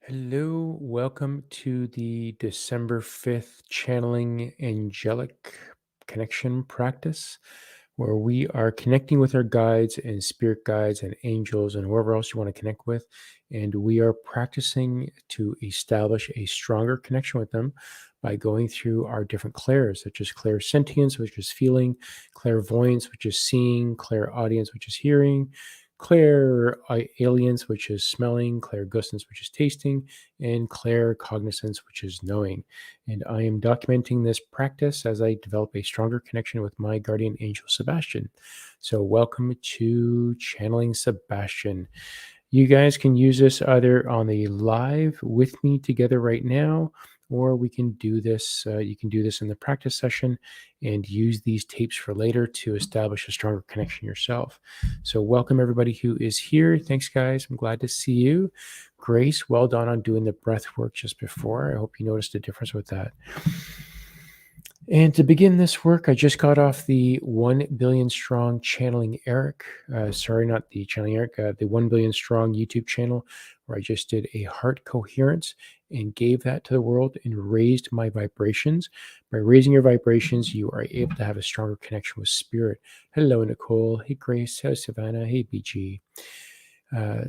Hello, welcome to the December 5th Channeling Angelic Connection practice, where we are connecting with our guides and spirit guides and angels and whoever else you want to connect with. And we are practicing to establish a stronger connection with them by going through our different clairs, such as clairsentience, which is feeling, clairvoyance, which is seeing, clairaudience, which is hearing, Clairalience, which is smelling, Clairgustance, which is tasting, and Claircognizance, which is knowing. And I am documenting this practice as I develop a stronger connection with my guardian angel, Sebastien. So, welcome to Channeling Sebastien. You guys can use this either on the live with me together right now, or we can do this. You can do this in the practice session and use these tapes for later to establish a stronger connection yourself. So, welcome everybody who is here. Thanks, guys. I'm glad to see you. Grace, well done on doing the breath work just before. I hope you noticed a difference with that. And to begin this work, I just got off the 1 billion strong channeling Eric. Sorry, not the channeling Eric, the 1 billion strong YouTube channel, where I just did a heart coherence and gave that to the world and raised my vibrations. By raising your vibrations, you are able to have a stronger connection with spirit. Hello, Nicole. Hey, Grace. Hello, Savannah. Hey, BG.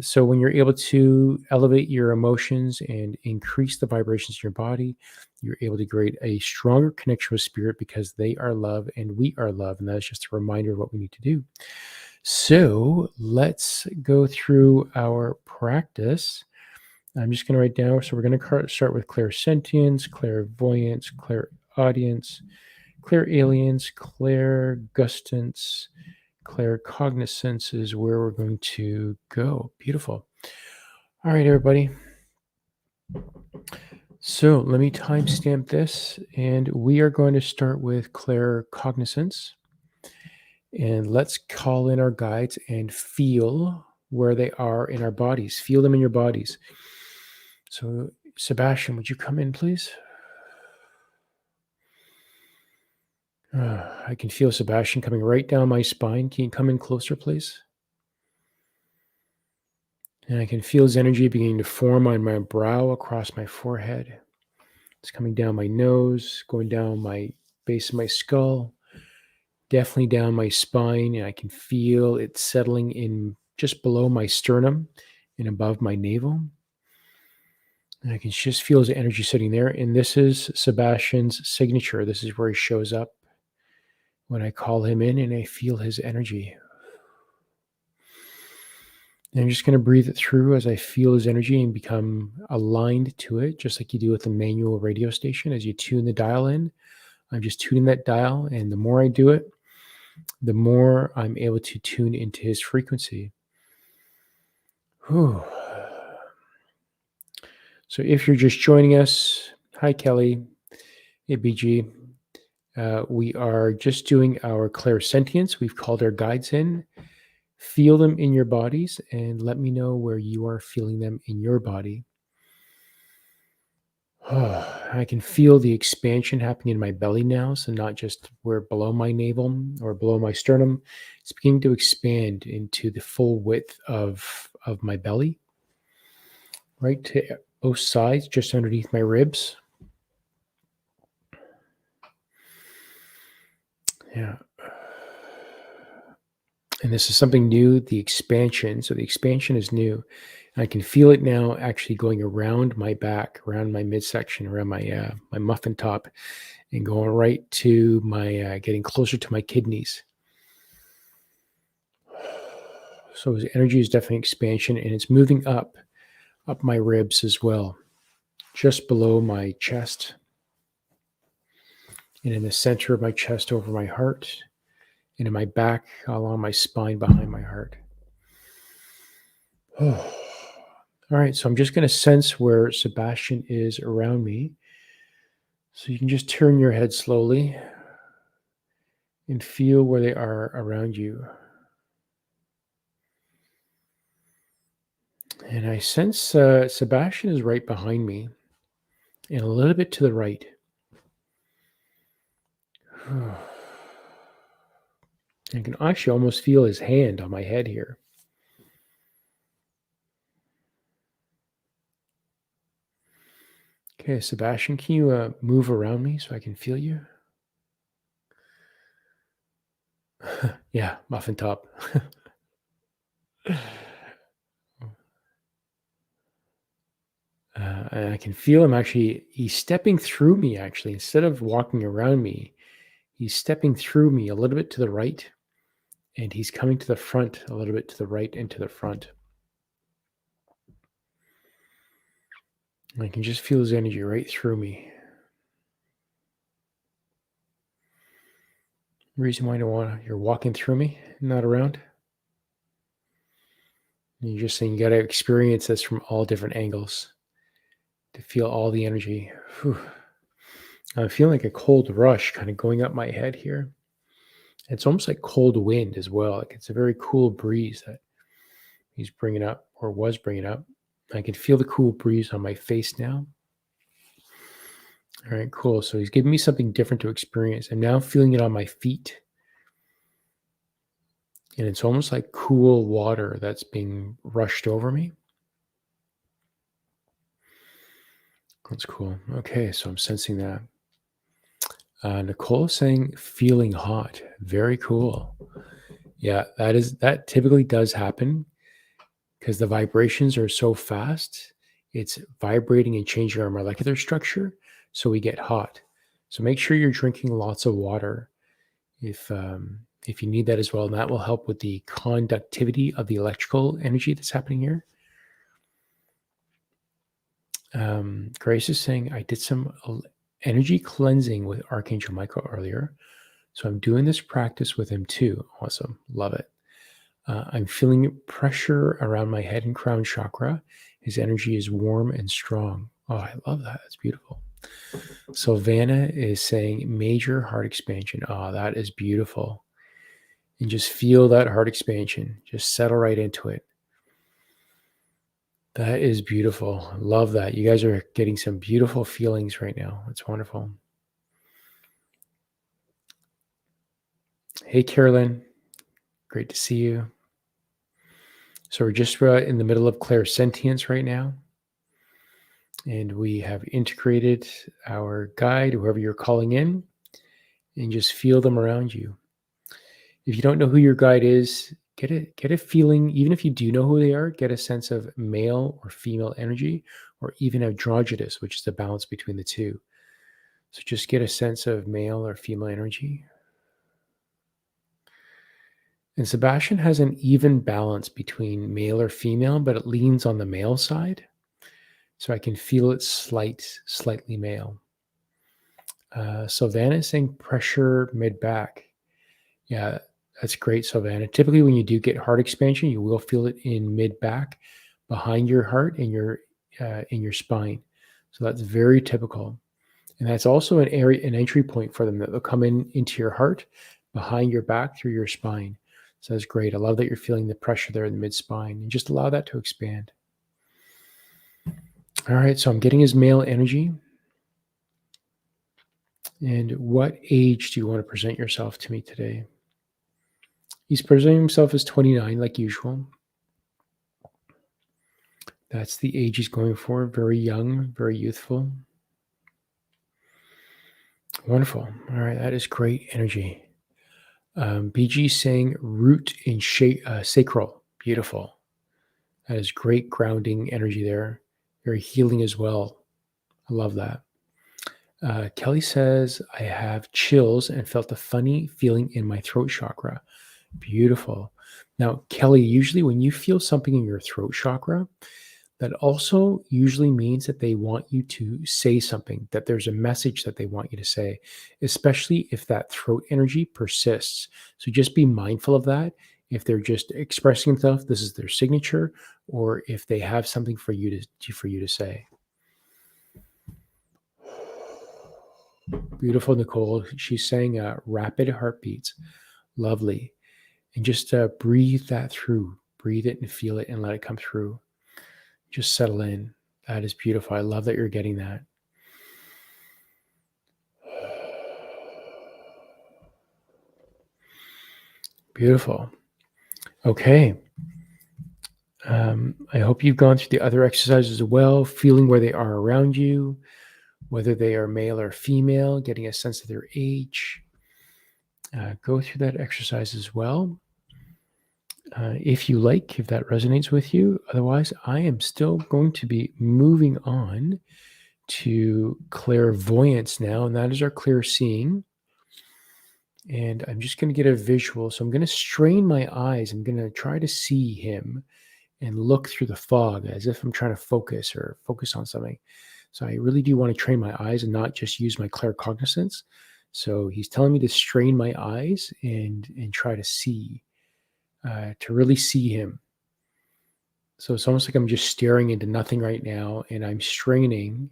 So when you're able to elevate your emotions and increase the vibrations in your body, you're able to create a stronger connection with spirit because they are love and we are love. And that's just a reminder of what we need to do. So let's go through our practice. I'm just going to write down. So we're going to start with clairsentience, clairvoyance, clairaudience, clairalience, clairgustance, Claircognizance is where we're going to go. Beautiful. All right, everybody. So let me timestamp this, and we are going to start with Claircognizance. And let's call in our guides and feel where they are in our bodies. Feel them in your bodies. So, Sebastien, would you come in, please? I can feel Sebastien coming right down my spine. Can you come in closer, please? And I can feel his energy beginning to form on my brow, across my forehead. It's coming down my nose, going down my base of my skull, definitely down my spine. And I can feel it settling in just below my sternum and above my navel. And I can just feel his energy sitting there. And this is Sebastian's signature. This is where he shows up when I call him in and I feel his energy. And I'm just going to breathe it through as I feel his energy and become aligned to it, just like you do with a manual radio station. As you tune the dial in, I'm just tuning that dial. And the more I do it, the more I'm able to tune into his frequency. Whew. So if you're just joining us, hi, Kelly. Hey, BG. We are just doing our clairsentience. We've called our guides in. Feel them in your bodies and let me know where you are feeling them in your body. I can feel the expansion happening in my belly now. So not just where below my navel or below my sternum. It's beginning to expand into the full width of my belly. Right to both sides, just underneath my ribs. Yeah. And this is something new, the expansion. So the expansion is new. I can feel it now actually going around my back, around my midsection, around my my muffin top, and going right to my, getting closer to my kidneys. So his energy is definitely expansion, and it's moving up my ribs as well, just below my chest, and in the center of my chest over my heart, and in my back along my spine behind my heart. All right, so I'm just going to sense where Sebastien is around me. So you can just turn your head slowly and feel where they are around you. And I sense Sebastien is right behind me and a little bit to the right. I can actually almost feel his hand on my head here. Okay, Sebastian, can you move around me so I can feel you? Yeah, muffin top. And I can feel him actually, he's stepping through me actually. Instead of walking around me, he's stepping through me a little bit to the right, and he's coming to the front a little bit to the right and to the front. And I can just feel his energy right through me. Reason why you're walking through me, not around. And you're just saying you got to experience this from all different angles to feel all the energy. Whew. I'm feeling like a cold rush kind of going up my head here. It's almost like cold wind as well. Like it's a very cool breeze that he's bringing up or was bringing up. I can feel the cool breeze on my face now. All right, cool. So he's giving me something different to experience. I'm now feeling it on my feet. And it's almost like cool water that's being rushed over me. That's cool. Okay, so I'm sensing that. Nicole is saying feeling hot. Very cool. Yeah, that typically does happen because the vibrations are so fast. It's vibrating and changing our molecular structure, so we get hot. So make sure you're drinking lots of water if you need that as well, and that will help with the conductivity of the electrical energy that's happening here. Grace is saying I did some energy cleansing with Archangel Michael earlier, so I'm doing this practice with him too. Awesome, love it. I'm feeling pressure around my head and crown chakra. His energy is warm and strong. Oh, I love that. That's beautiful. Sylvana is saying major heart expansion. Oh, that is beautiful. And just feel that heart expansion. Just settle right into it. That is beautiful. Love that. You guys are getting some beautiful feelings right now. It's wonderful. Hey, Kerilyn. Great to see you. So we're just in the middle of Clairsentience right now. And we have integrated our guide, whoever you're calling in, and just feel them around you. If you don't know who your guide is, get a feeling, even if you do know who they are, get a sense of male or female energy, or even androgynous, which is the balance between the two. So just get a sense of male or female energy. And Sebastian has an even balance between male or female, but it leans on the male side. So I can feel it slightly male. Sylvana is saying pressure mid back. Yeah, that's great, Sylvana. Typically, when you do get heart expansion, you will feel it in mid back, behind your heart, and in your spine. So that's very typical, and that's also an entry point for them that they'll come into your heart, behind your back, through your spine. So that's great. I love that you're feeling the pressure there in the mid spine, and just allow that to expand. All right, so I'm getting his male energy. And what age do you want to present yourself to me today? He's presenting himself as 29, like usual. That's the age he's going for. Very young, very youthful. Wonderful. All right, that is great energy. BG saying root in sacral. Beautiful. That is great grounding energy there. Very healing as well. I love that. Kelly says, I have chills and felt a funny feeling in my throat chakra. Beautiful. Now, Kelly, usually when you feel something in your throat chakra, that also usually means that they want you to say something, that there's a message that they want you to say, especially if that throat energy persists. So just be mindful of that. If they're just expressing themselves, this is their signature, or if they have something for you to say. Beautiful, Nicole. She's saying rapid heartbeats. Lovely. And just breathe that through. Breathe it and feel it and let it come through. Just settle in. That is beautiful. I love that you're getting that. Beautiful. Okay. I hope you've gone through the other exercises as well, feeling where they are around you. whether they are male or female, getting a sense of their age. Go through that exercise as well. If you like, if that resonates with you. Otherwise, I am still going to be moving on to clairvoyance now, and that is our clear seeing. And I'm just going to get a visual. So I'm going to strain my eyes. I'm going to try to see him and look through the fog as if I'm trying to focus on something. So I really do want to train my eyes and not just use my claircognizance. So he's telling me to strain my eyes and try to see, to really see him. So it's almost like I'm just staring into nothing right now, and I'm straining.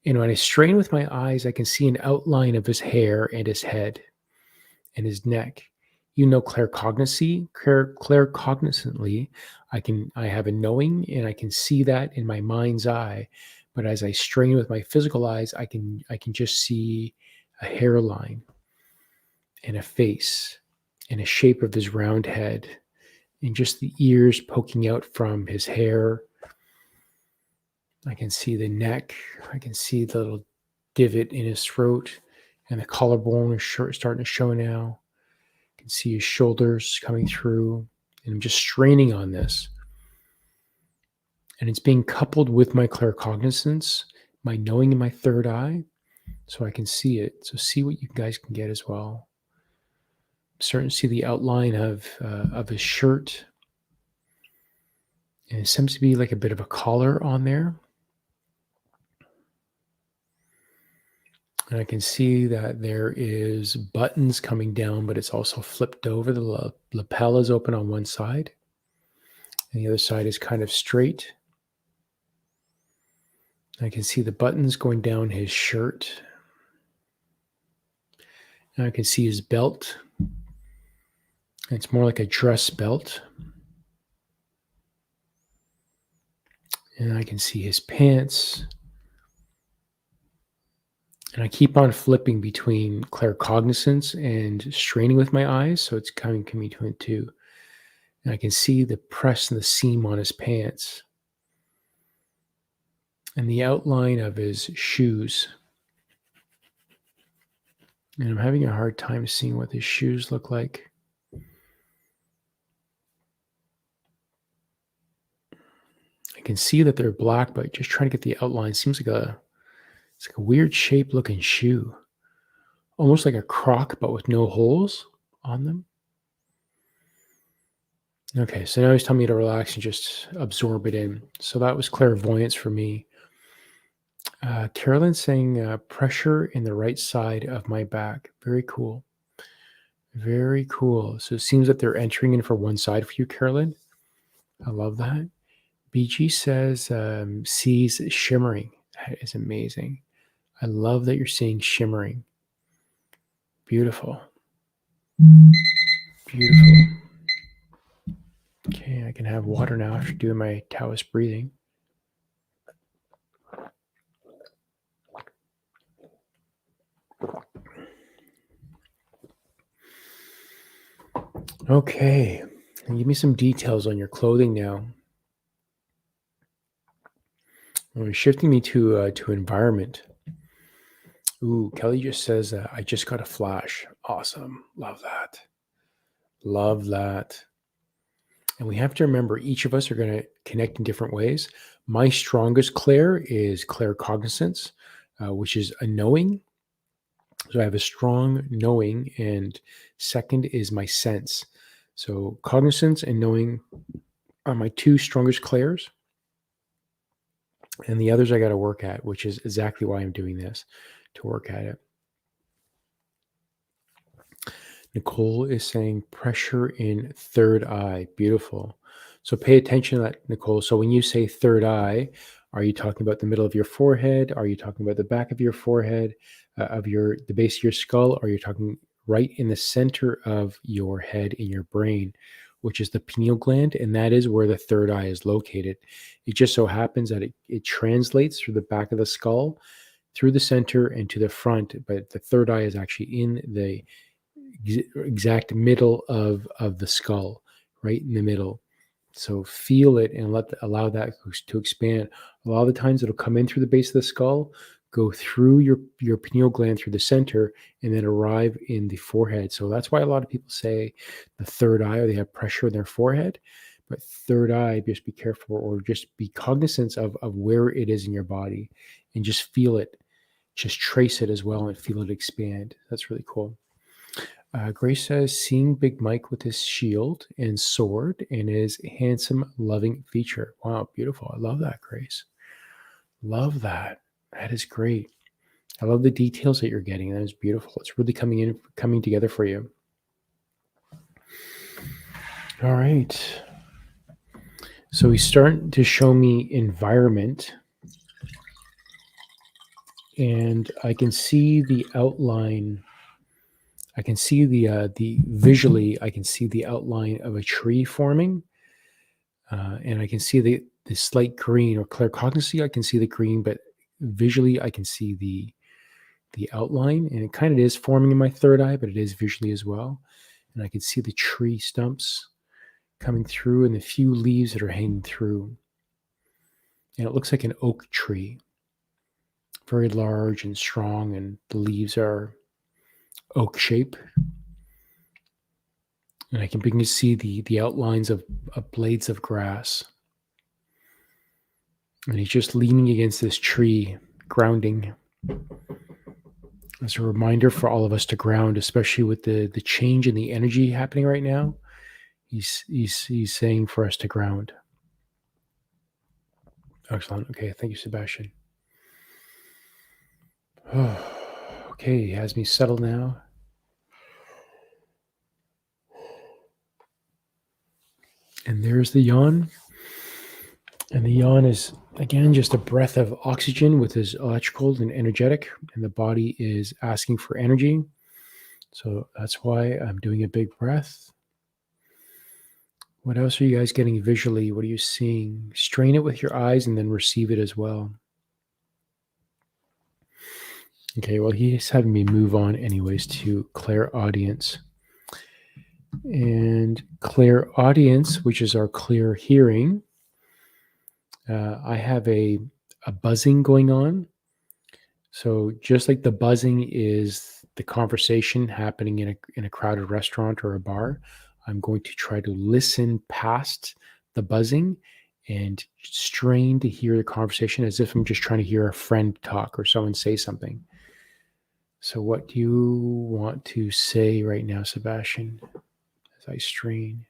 And when I strain with my eyes, I can see an outline of his hair and his head and his neck. Claircognizantly, I have a knowing, and I can see that in my mind's eye. But as I strain with my physical eyes, I can just see a hairline and a face and a shape of his round head and just the ears poking out from his hair. I can see the neck. I can see the little divot in his throat, and the collarbone is starting to show now. I can see his shoulders coming through, and I'm just straining on this. And it's being coupled with my claircognizance, my knowing in my third eye, so I can see it. So see what you guys can get as well. I'm starting to see the outline of his shirt, and it seems to be like a bit of a collar on there. And I can see that there is buttons coming down, but it's also flipped over. The lapel is open on one side, and the other side is kind of straight. I can see the buttons going down his shirt. And I can see his belt. It's more like a dress belt. And I can see his pants. And I keep on flipping between claircognizance and straining with my eyes, so it's coming between two. And I can see the press and the seam on his pants and the outline of his shoes. And I'm having a hard time seeing what his shoes look like. I can see that they're black, but just trying to get the outline. Seems like it's like a weird shaped looking shoe. Almost like a Croc, but with no holes on them. Okay, so now he's telling me to relax and just absorb it in. So that was clairvoyance for me. Kerilyn saying pressure in the right side of my back. Very cool. Very cool. So it seems that they're entering in for one side for you, Kerilyn. I love that. BG says sees shimmering. That is amazing. I love that you're seeing shimmering. Beautiful. Beautiful. Okay, I can have water now after doing my Taoist breathing. Okay, and give me some details on your clothing now. Shifting me to environment. Ooh, Kelly just says, I just got a flash. Awesome. Love that. Love that. And we have to remember each of us are going to connect in different ways. My strongest clair is claircognizance, which is a knowing. So I have a strong knowing, and second is my sense. So cognizance and knowing are my two strongest clairs. And the others I got to work at, which is exactly why I'm doing this, to work at it. Nicole is saying pressure in third eye. Beautiful. So pay attention to that, Nicole. So when you say third eye, are you talking about the middle of your forehead? Are you talking about the back of your forehead, the base of your skull? Or are you talking right in the center of your head in your brain, which is the pineal gland? And that is where the third eye is located. It just so happens that it translates through the back of the skull, through the center and to the front. But the third eye is actually in the exact middle of the skull, right in the middle. So feel it and allow that to expand. A lot of the times it'll come in through the base of the skull, go through your pineal gland through the center and then arrive in the forehead. So that's why a lot of people say the third eye, or they have pressure in their forehead. But third eye, just be careful, or just be cognizant of where it is in your body and just feel it. Just trace it as well and feel it expand. That's really cool. Grace says, seeing Big Mike with his shield and sword and his handsome, loving feature. Wow, beautiful. I love that, Grace. Love that. That is great. I love the details that you're getting. That is beautiful. It's really coming together for you. All right. So he's starting to show me environment. And I can see the outline. I can see the visually, I can see the outline of a tree forming. And I can see the slight green, or claircognizy, I can see the green, but visually I can see the outline, and it kind of is forming in my third eye, but it is visually as well. And I can see the tree stumps coming through and the few leaves that are hanging through. And it looks like an oak tree, very large and strong, and the leaves are oak shape. And I can begin to see the outlines of blades of grass. And he's just leaning against this tree, grounding. As a reminder for all of us to ground, especially with the change in the energy happening right now. He's saying for us to ground. Excellent. Okay, thank you, Sebastien. Okay, he has me settled now. And there's the yawn. And the yawn is, again, just a breath of oxygen with his electrical and energetic, and the body is asking for energy. So that's why I'm doing a big breath. What else are you guys getting visually? What are you seeing? Strain it with your eyes and then receive it as well. Okay, well, he's having me move on anyways to Clairaudience. And Clairaudience, which is our clear hearing, I have a buzzing going on. So just like the buzzing is the conversation happening in a crowded restaurant or a bar, I'm going to try to listen past the buzzing and strain to hear the conversation as if I'm just trying to hear a friend talk or someone say something. So what do you want to say right now, Sebastien, as I strain?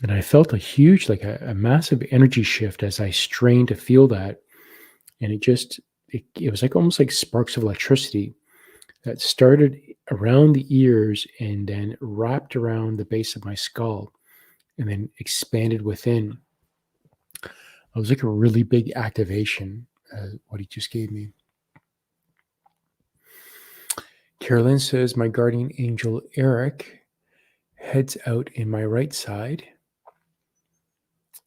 And I felt a huge, like a massive energy shift as I strained to feel that. And it was like almost like sparks of electricity that started around the ears and then wrapped around the base of my skull and then expanded within. It was like a really big activation, what he just gave me. Kerilyn says, my guardian angel Eric heads out in my right side.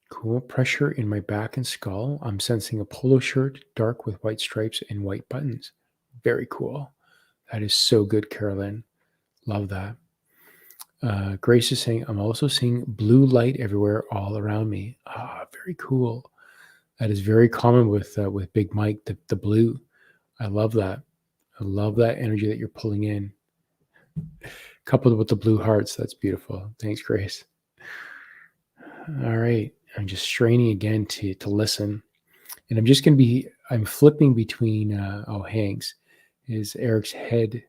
Cool. Pressure in my back and skull. I'm sensing a polo shirt, dark with white stripes and white buttons. Very cool. That is so good, Kerilyn. Love that. Grace is saying, I'm also seeing blue light everywhere all around me. Very cool. That is very common with Big Mike, the blue. I love that. I love that energy that you're pulling in. Coupled with the blue hearts. That's beautiful. Thanks, Grace. All right. I'm just straining again to listen. And I'm just going to I'm flipping between, hangs. Is Eric's head.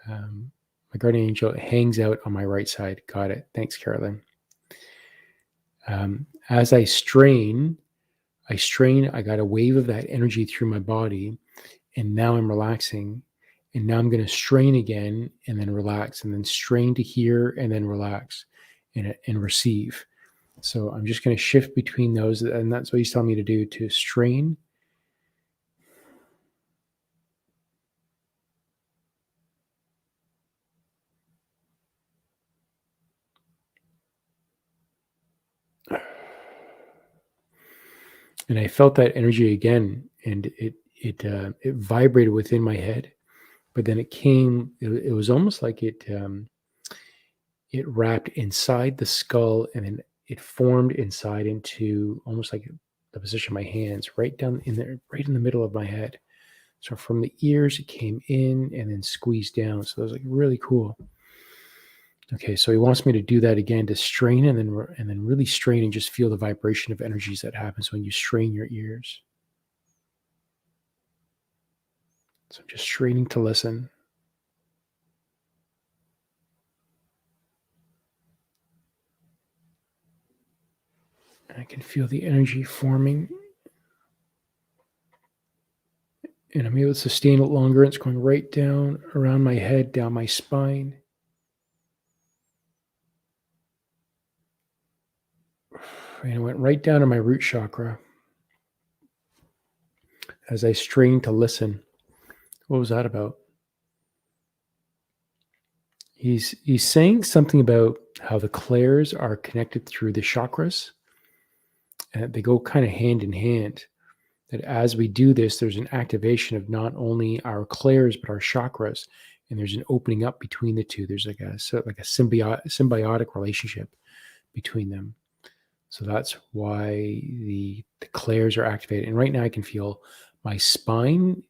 My guardian angel hangs out on my right side. Got it. Thanks, Kerilyn. As I strain, I got a wave of that energy through my body, and now I'm relaxing. And now I'm going to strain again and then relax, and then strain to hear and then relax and receive. So I'm just going to shift between those, and that's what he's telling me to do, to strain. And I felt that energy again, and it vibrated within my head, but then it came. It was almost like it wrapped inside the skull, and then it formed inside into almost like the position of my hands, right down in there, right in the middle of my head. So from the ears, it came in and then squeezed down. So it was like really cool. Okay, so he wants me to do that again, to strain and then really strain and just feel the vibration of energies that happens when you strain your ears. So I'm just straining to listen. And I can feel the energy forming. And I'm able to sustain it longer. It's going right down around my head, down my spine. And it went right down to my root chakra as I strained to listen. What was that about? He's saying something about how the clairs are connected through the chakras, and they go kind of hand in hand. That as we do this, there's an activation of not only our clairs but our chakras, and there's an opening up between the two. There's like a symbiotic relationship between them. So that's why the clairs are activated. And right now I can feel my spine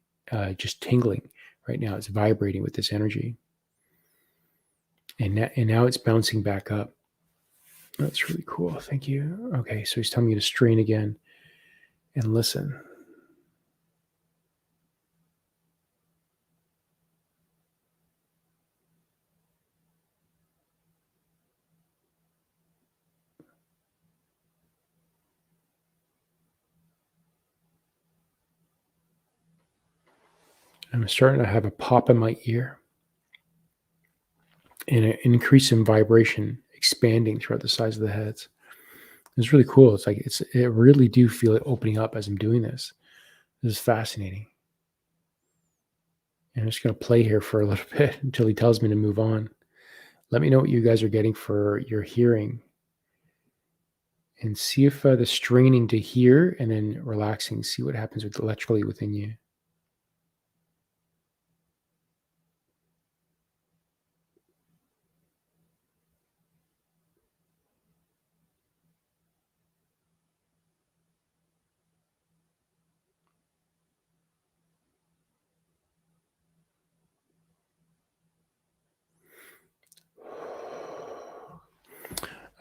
just tingling. Right now it's vibrating with this energy. And now it's bouncing back up. That's really cool. Thank you. Okay, so he's telling me to strain again and listen. I'm starting to have a pop in my ear and an increase in vibration expanding throughout the sides of the heads. It's really cool. It's like it really do feel it opening up as I'm doing this. This is fascinating. And I'm just going to play here for a little bit until he tells me to move on. Let me know what you guys are getting for your hearing. And see if the straining to hear and then relaxing, see what happens with electrically within you.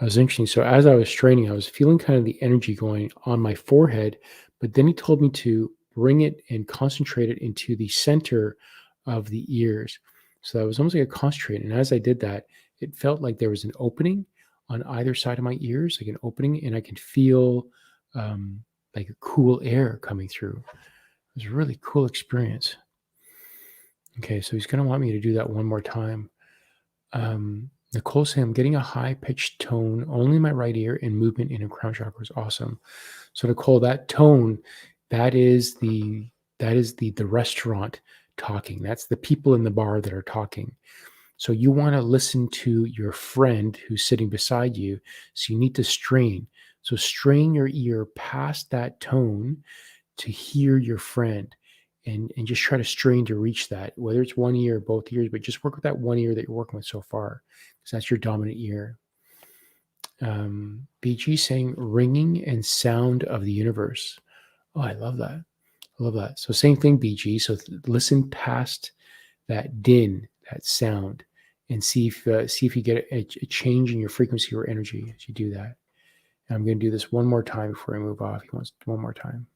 It was interesting. So as I was training, I was feeling kind of the energy going on my forehead, but then he told me to bring it and concentrate it into the center of the ears. So that was almost like a concentrate. And as I did that, it felt like there was an opening on either side of my ears, like an opening, and I could feel like a cool air coming through. It was a really cool experience. Okay, so he's going to want me to do that one more time. Nicole saying I'm getting a high pitched tone only in my right ear and movement in a crown chakra is awesome. So Nicole, that tone, that is the restaurant talking. That's the people in the bar that are talking. So you want to listen to your friend who's sitting beside you. So you need to strain. So strain your ear past that tone to hear your friend. And just try to strain to reach that, whether it's one ear or both ears, but just work with that one ear that you're working with so far, because that's your dominant ear. BG saying ringing and sound of the universe. Oh, I love that. I love that. So same thing, BG. So listen past that din, that sound, and see if you get a change in your frequency or energy as you do that. And I'm going to do this one more time before I move off. He wants one more time.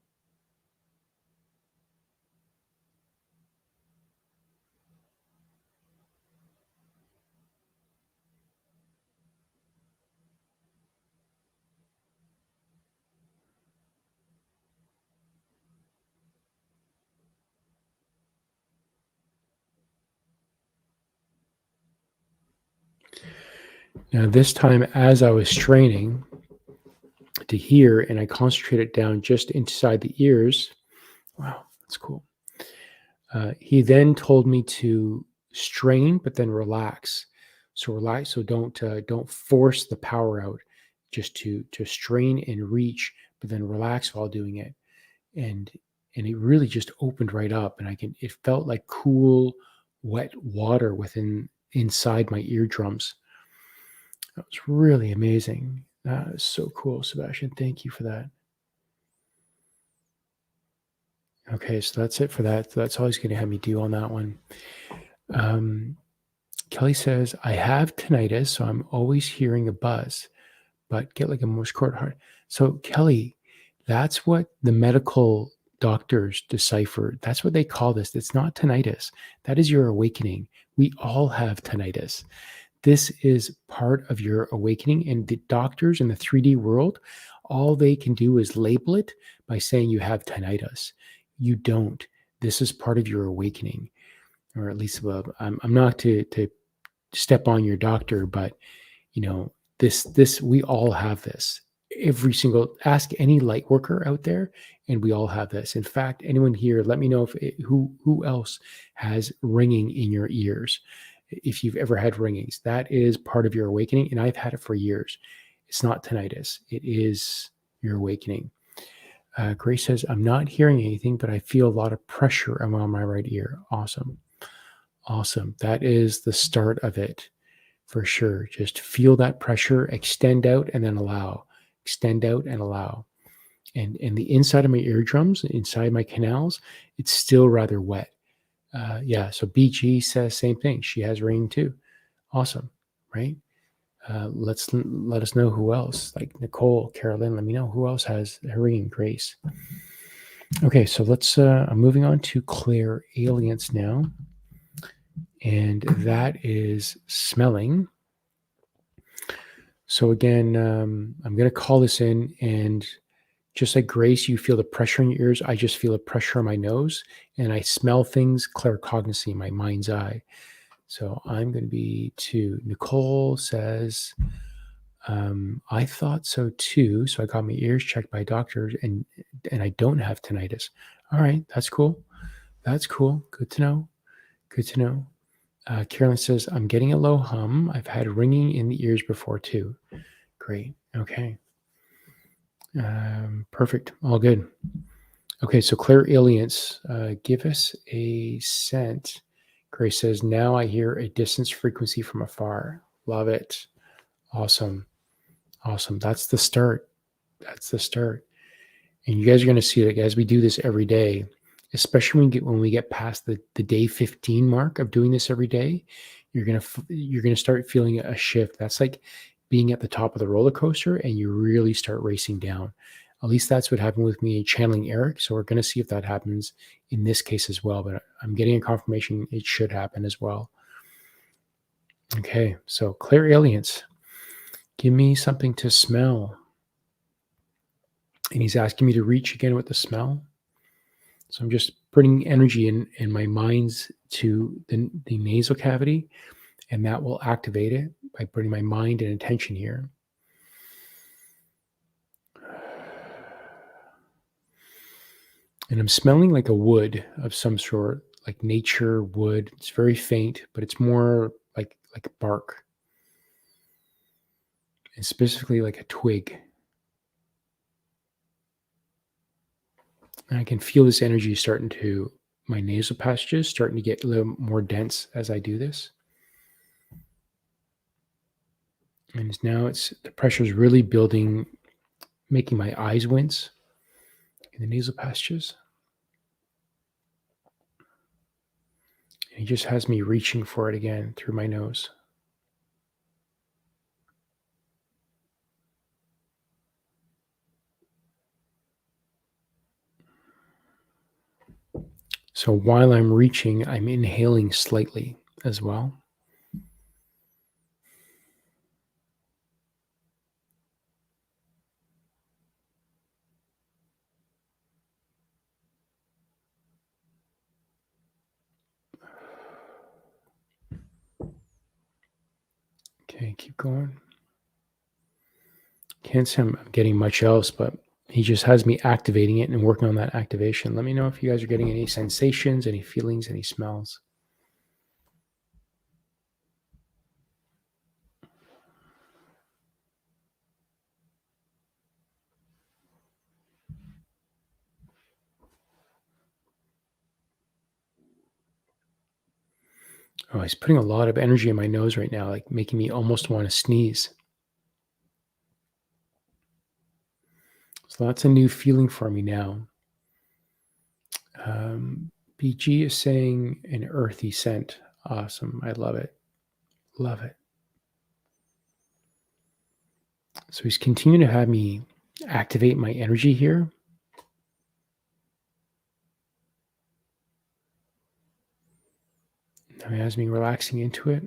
Now, this time, as I was straining to hear and I concentrated down just inside the ears, wow, that's cool. He then told me to strain, but then relax. So relax. So don't force the power out. Just to strain and reach, but then relax while doing it. And and it really just opened right up, and it felt like cool, wet water inside my eardrums. That was really amazing. That is so cool, Sebastien. Thank you for that. Okay, so that's it for that. That's all he's going to have me do on that one. Kelly says, I have tinnitus, so I'm always hearing a buzz, but get like a Morse code heart. So, Kelly, that's what the medical doctors deciphered. That's what they call this. It's not tinnitus. That is your awakening. We all have tinnitus. This is part of your awakening. And the doctors in the 3D world, all they can do is label it by saying you have tinnitus. You don't. This is part of your awakening, or at least, well, I'm not to step on your doctor, but this we all have this. Every single ask any light worker out there, and we all have this. In fact, anyone here, let me know who else has ringing in your ears. If you've ever had ringings, that is part of your awakening, and I've had it for years. It's not tinnitus; it is your awakening. Grace says, I'm not hearing anything, but I feel a lot of pressure around my right ear. Awesome. Awesome. That is the start of it for sure. Just feel that pressure, extend out and then allow. Extend out and allow. And the inside of my eardrums, inside my canals, it's still rather wet. Yeah. So BG says same thing. She has ringing too. Awesome. Right. Let us know who else, like Nicole, Kerilyn. Let me know who else has her ringing. Grace. Okay, so I'm moving on to Clairalience now, and that is smelling. So again, I'm going to call this in, and just like Grace, you feel the pressure in your ears. I just feel a pressure on my nose, and I smell things claircognizantly, my mind's eye. So I'm going to be to Nicole says, I thought so too. So I got my ears checked by doctors, and I don't have tinnitus. All right, that's cool. That's cool. Good to know. Good to know. Kerilyn says, I'm getting a low hum. I've had ringing in the ears before too. Great. Okay. Perfect. All good. Okay. So Clairalience, give us a scent. Grace says, now I hear a distance frequency from afar. Love it. Awesome. Awesome. That's the start. That's the start. And you guys are going to see, like, as we do this every day, especially when we get past the day 15 mark of doing this every day, you're gonna start feeling a shift. That's like being at the top of the roller coaster, and you really start racing down. At least that's what happened with me channeling Eric. So we're going to see if that happens in this case as well. But I'm getting a confirmation it should happen as well. Okay, so Clairalience, give me something to smell. And he's asking me to reach again with the smell. So I'm just bringing energy in my mind's to the nasal cavity, and that will activate it by putting my mind and attention here. And I'm smelling like a wood of some sort, like nature wood. It's very faint, but it's more like bark, and specifically like a twig. And I can feel this energy starting to, my nasal passages starting to get a little more dense as I do this. And now the pressure is really building, making my eyes wince in the nasal passages. And he just has me reaching for it again through my nose. So while I'm reaching, I'm inhaling slightly as well. Okay, keep going. Can't say I'm getting much else, but he just has me activating it and working on that activation. Let me know if you guys are getting any sensations, any feelings, any smells. Oh, he's putting a lot of energy in my nose right now, like making me almost want to sneeze. So that's a new feeling for me now. BG is saying an earthy scent. Awesome. I love it. Love it. So he's continuing to have me activate my energy here. Now he has me relaxing into it.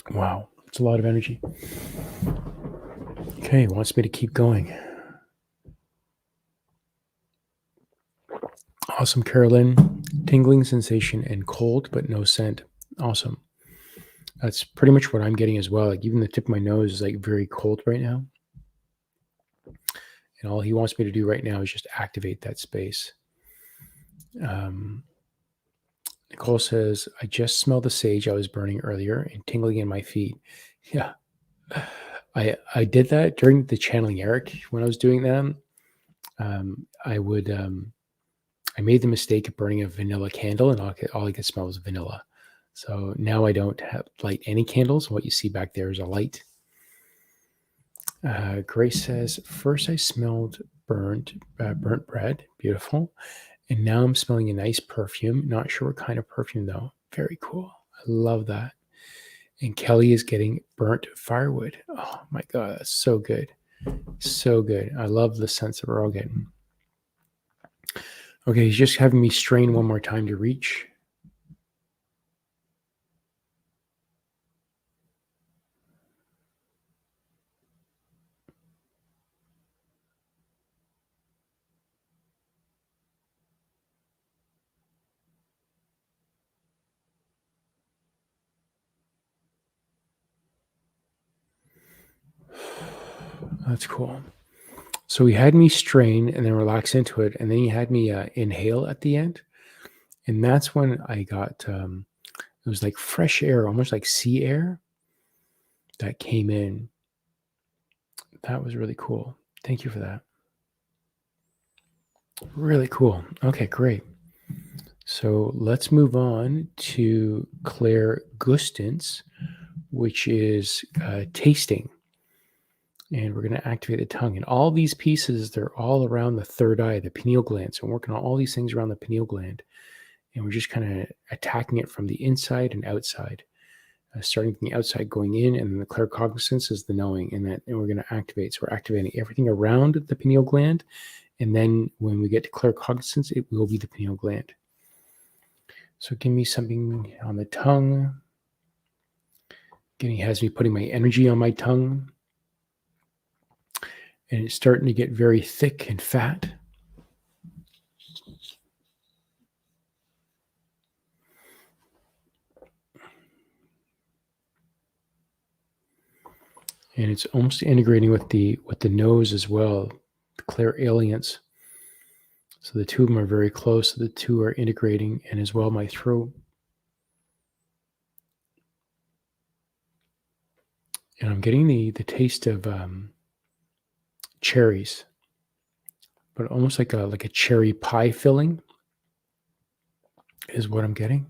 Wow, it's a lot of energy. Okay, he wants me to keep going. Awesome, Kerilyn. Tingling sensation and cold, but no scent. Awesome. That's pretty much what I'm getting as well. Like even the tip of my nose is like very cold right now. And all he wants me to do right now is just activate that space. Nicole says, I just smelled the sage I was burning earlier and tingling in my feet. Yeah. I did that during the channeling Eric when I was doing that. I made the mistake of burning a vanilla candle and all I could smell was vanilla. So now I don't light any candles. What you see back there is a light. Grace says, first I smelled burnt bread. Beautiful. And now I'm smelling a nice perfume. Not sure what kind of perfume though. Very cool. I love that. And Kelly is getting burnt firewood. Oh my God, that's so good. So good. I love the sense that we're all getting. Okay, he's just having me strain one more time to reach. That's cool. So he had me strain and then relax into it. And then he had me inhale at the end. And that's when I got, it was like fresh air, almost like sea air that came in. That was really cool. Thank you for that. Really cool. Okay, great. So let's move on to Clairgustance, which is tasting. And we're going to activate the tongue. And all these pieces, they're all around the third eye, the pineal gland. So I'm working on all these things around the pineal gland. And we're just kind of attacking it from the inside and outside. Starting from the outside going in, and then the claircognizance is the knowing, and we're going to activate. So we're activating everything around the pineal gland. And then when we get to claircognizance, it will be the pineal gland. So give me something on the tongue. Again, he has me putting my energy on my tongue. And it's starting to get very thick and fat. And it's almost integrating with the nose as well, the Clairalience. So the two of them are very close. So the two are integrating, and as well my throat. And I'm getting the taste of cherries, but almost like a cherry pie filling is what I'm getting.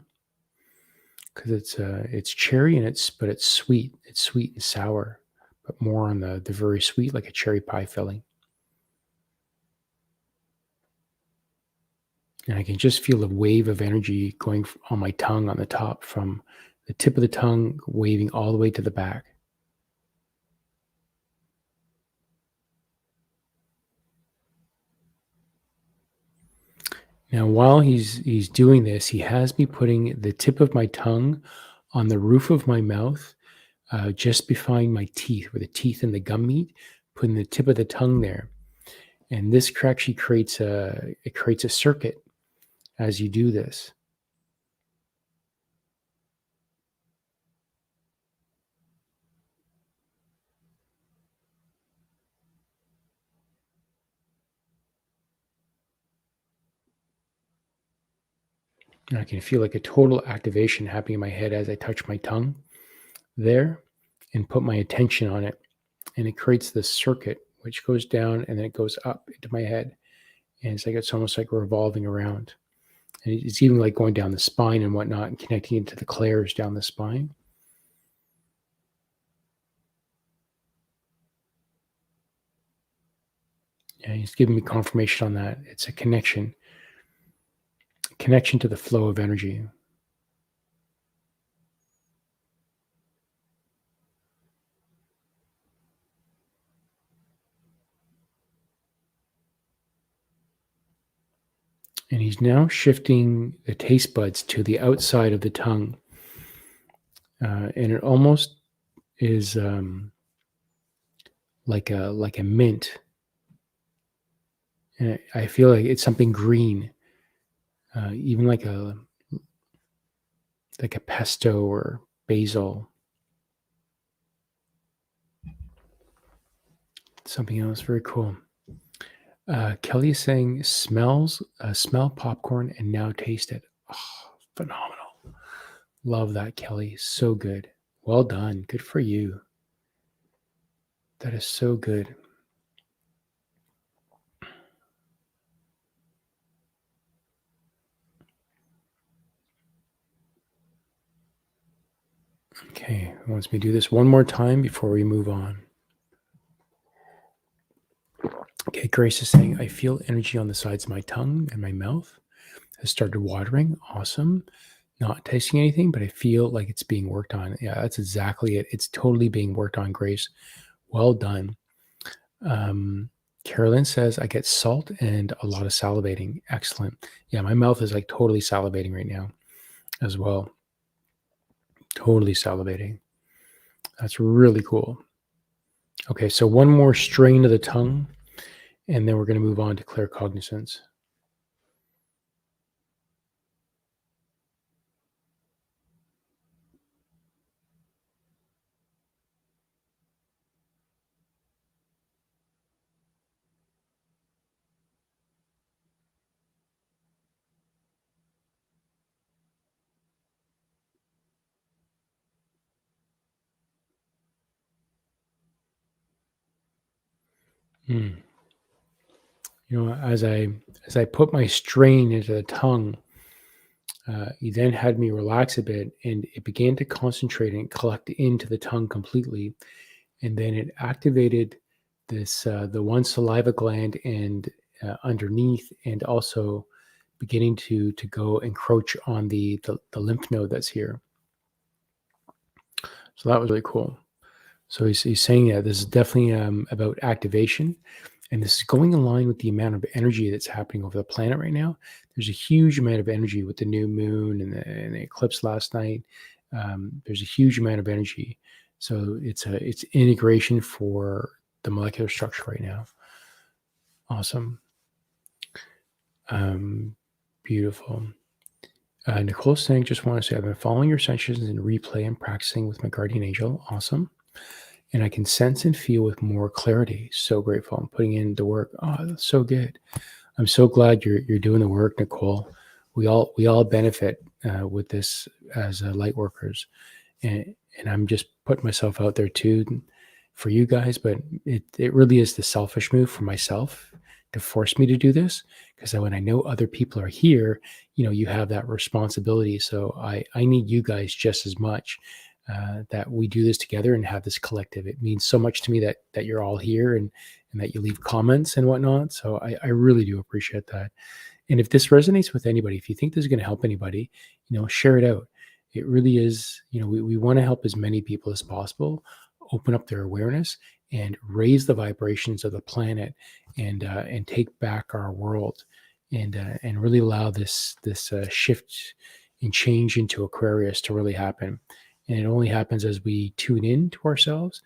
Because it's cherry and it's sweet. It's sweet and sour, but more on the very sweet, like a cherry pie filling. And I can just feel a wave of energy going on my tongue on the top from the tip of the tongue waving all the way to the back. Now, while he's doing this, he has me putting the tip of my tongue on the roof of my mouth, just behind my teeth, where the teeth and the gum meet, putting the tip of the tongue there. And this actually creates a circuit as you do this. And I can feel like a total activation happening in my head as I touch my tongue there and put my attention on it. and it creates this circuit which goes down and then it goes up into my head, and it's almost like revolving around, and it's even like going down the spine and whatnot and connecting into the clairs down the spine. Yeah, he's giving me confirmation on that. It's a connection to the flow of energy. And he's now shifting the taste buds to the outside of the tongue. And it almost is like a mint. And I feel like it's something green, even like a pesto or basil. Something else very cool. Kelly is saying, smell popcorn and now taste it. Oh, phenomenal. Love that, Kelly. So good. Well done. Good for you. That is so good. Okay, he wants me to do this one more time before we move on. Okay, Grace is saying, I feel energy on the sides of my tongue and my mouth has started watering. Awesome. Not tasting anything, but I feel like it's being worked on. Yeah, that's exactly it. It's totally being worked on, Grace. Well done. Kerilyn says, I get salt and a lot of salivating. Excellent. Yeah, my mouth is like totally salivating right now as well. Totally salivating. That's really cool. Okay, so one more strain of the tongue, and then we're going to move on to claircognizance. You know, as I put my strain into the tongue, he then had me relax a bit, and it began to concentrate and collect into the tongue completely, and then it activated this the one saliva gland and underneath, and also beginning to go encroach on the lymph node that's here. So that was really cool. So he's saying that this is definitely about activation, and this is going in line with the amount of energy that's happening over the planet right now. There's a huge amount of energy with the new moon and the eclipse last night. There's a huge amount of energy. So it's integration for the molecular structure right now. Awesome. Beautiful. Nicole saying, just want to say I've been following your sessions in replay and practicing with my guardian angel. Awesome. And I can sense and feel with more clarity. So grateful. I'm putting in the work. Oh, that's so good. I'm so glad you're doing the work, Nicole. We all benefit with this as light workers, and I'm just putting myself out there too for you guys. But it really is the selfish move for myself to force me to do this, because when I know other people are here, you have that responsibility. So I need you guys just as much. That we do this together and have this collective. It means so much to me that you're all here and that you leave comments and whatnot. So I really do appreciate that. And if this resonates with anybody, if you think this is going to help anybody, share it out. It really is, we want to help as many people as possible, open up their awareness and raise the vibrations of the planet and take back our world and really allow this shift and change into Aquarius to really happen. And it only happens as we tune in to ourselves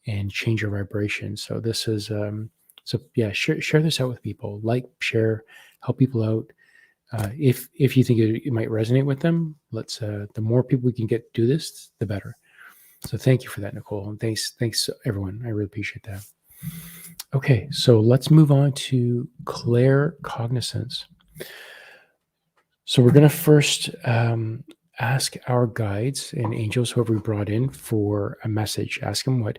and change our vibration. So this is, share this out with people, share, help people out. If you think it might resonate with them, let's, the more people we can get do this, the better. So thank you for that, Nicole. And thanks everyone. I really appreciate that. Okay. So let's move on to claircognizance. So we're going to first, ask our guides and angels, whoever we brought in, for a message. Ask them what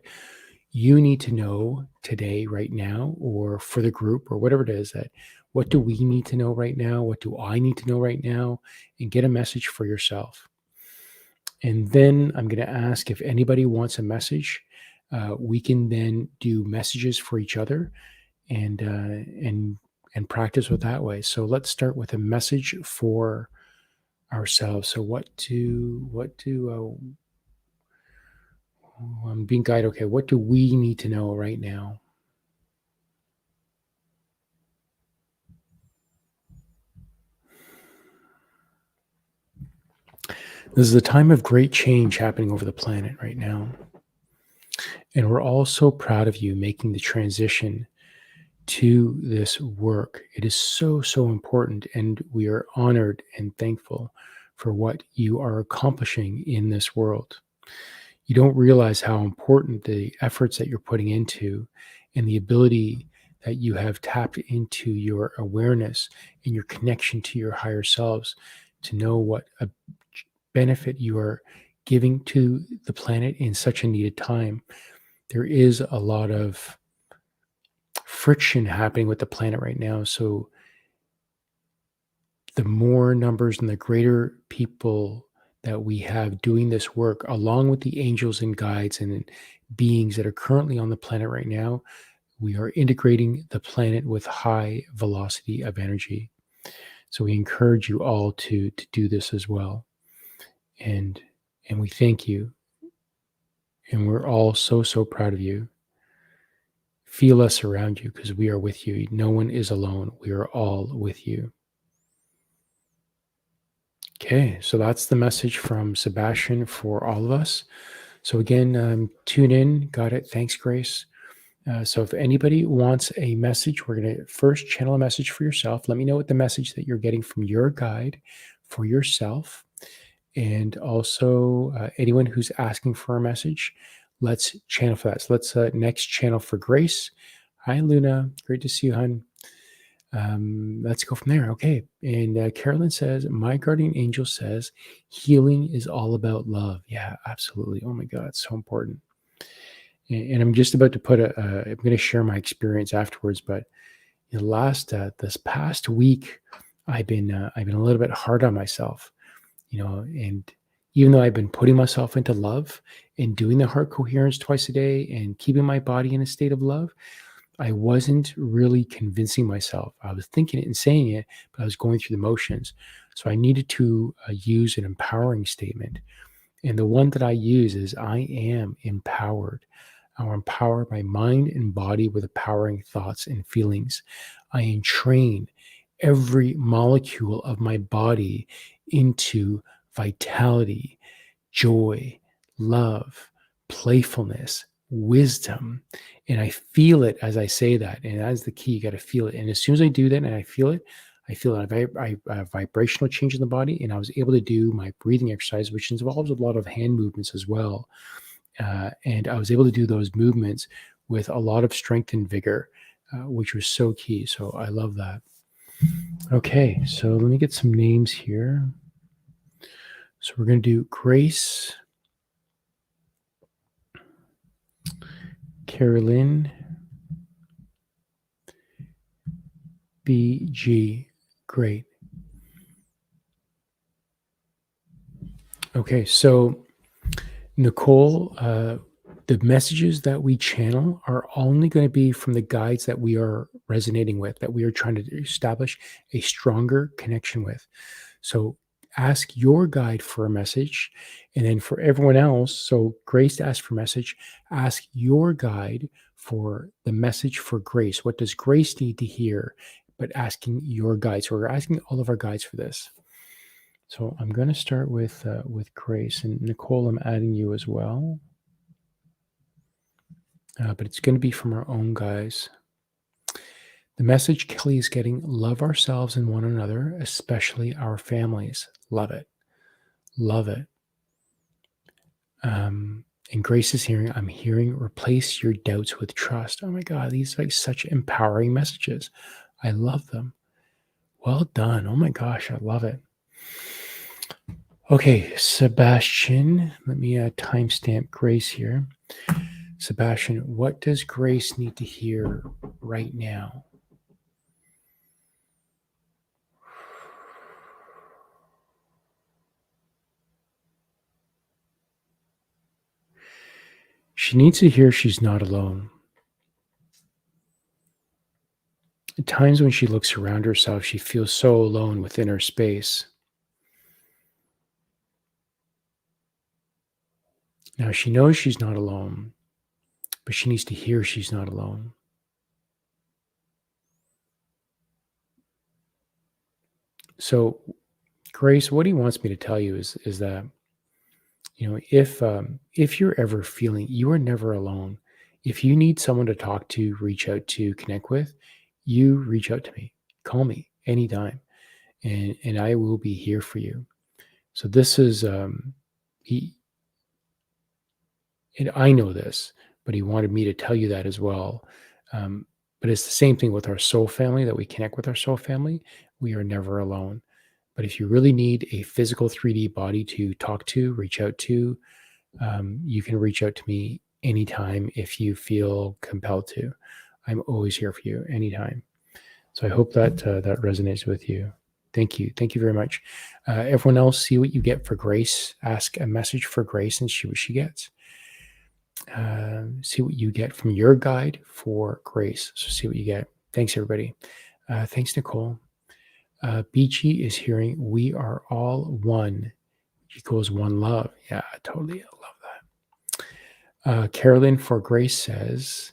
you need to know today, right now, or for the group or whatever it is, that what do we need to know right now? What do I need to know right now? And get a message for yourself. And then I'm going to ask if anybody wants a message. We can then do messages for each other and practice with that way. So let's start with a message for ourselves. So I'm being guided. Okay, what do we need to know right now? This is a time of great change happening over the planet right now. And we're all so proud of you making the transition to this work. It is so, so important. And we are honored and thankful for what you are accomplishing in this world. You don't realize how important the efforts that you're putting into and the ability that you have tapped into your awareness and your connection to your higher selves to know what a benefit you are giving to the planet in such a needed time. There is a lot of friction happening with the planet right now. So the more numbers and the greater people that we have doing this work, along with the angels and guides and beings that are currently on the planet right now, we are integrating the planet with high velocity of energy. So we encourage you all to do this as well. And we thank you. And we're all so, so proud of you. Feel us around you because we are with you. No one is alone. We are all with you. Okay, so that's the message from Sebastien for all of us. So again, tune in. Got it. Thanks, Grace. So if anybody wants a message, we're going to first channel a message for yourself. Let me know what the message that you're getting from your guide for yourself. And also anyone who's asking for a message, let's channel for that. So let's next channel for Grace. Hi, Luna. Great to see you, hon. Let's go from there. Okay. And Kerilyn says, my guardian angel says, healing is all about love. Yeah, absolutely. Oh my God, it's so important. And I'm just about to put I'm going to share my experience afterwards, but this past week, I've been a little bit hard on myself, and even though I've been putting myself into love and doing the heart coherence twice a day and keeping my body in a state of love, I wasn't really convincing myself. I was thinking it and saying it, but I was going through the motions. So I needed to use an empowering statement. And the one that I use is, I am empowered. I'm empowered by mind and body with empowering thoughts and feelings. I entrain every molecule of my body into vitality, joy, love, playfulness, wisdom. And I feel it as I say that. And that's the key. You got to feel it. And as soon as I do that and I feel it a vibrational change in the body. And I was able to do my breathing exercise, which involves a lot of hand movements as well. And I was able to do those movements with a lot of strength and vigor, which was so key. So I love that. Okay, so let me get some names here. So we're going to do Grace, Kerilyn, BG. Great. Okay, so Nicole, the messages that we channel are only going to be from the guides that we are resonating with, that we are trying to establish a stronger connection with. So ask your guide for a message. And then for everyone else, so Grace asked for a message, ask your guide for the message for Grace. What does Grace need to hear? But asking your guide. So we're asking all of our guides for this. So I'm going to start with Grace, and Nicole, I'm adding you as well. But it's going to be from our own guys. The message Kelly is getting: love ourselves and one another, especially our families. Love it. Love it. And Grace is hearing, I'm hearing, replace your doubts with trust. Oh my God, these are like such empowering messages. I love them. Well done. Oh my gosh, I love it. Okay, Sebastien, let me timestamp Grace here. Sebastien, what does Grace need to hear right now? She needs to hear she's not alone. At times when she looks around herself, she feels so alone within her space. Now, she knows she's not alone, but she needs to hear she's not alone. So, Grace, what he wants me to tell you is that, if you're ever feeling you are never alone, if you need someone to talk to, reach out to, connect with, you reach out to me, call me anytime, and I will be here for you. So this is he, and I know this, but he wanted me to tell you that as well. But it's the same thing with our soul family, that we connect with our soul family. We are never alone. But if you really need a physical 3D body to talk to, reach out to, you can reach out to me anytime if you feel compelled to. I'm always here for you anytime. So I hope that that resonates with you. Thank you. Thank you very much. Everyone else, see what you get for Grace. Ask a message for Grace and see what she gets. See what you get from your guide for Grace. So see what you get. Thanks, everybody. Thanks, Nicole. Beachy is hearing, we are all one equals one love. Yeah, totally. I love that. Kerilyn for Grace says,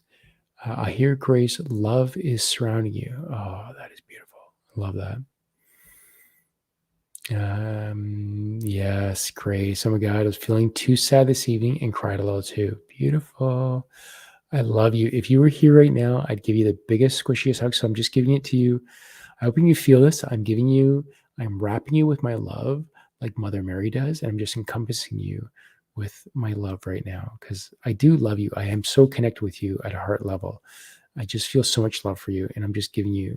I hear Grace, love is surrounding you. Oh, that is beautiful. I love that. Yes, Grace. Oh my God, I was feeling too sad this evening and cried a little too. Beautiful. I love you. If you were here right now, I'd give you the biggest, squishiest hug. So I'm just giving it to you. I hope you feel this. I'm wrapping you with my love like Mother Mary does. And I'm just encompassing you with my love right now because I do love you. I am so connected with you at a heart level. I just feel so much love for you. And I'm just giving you,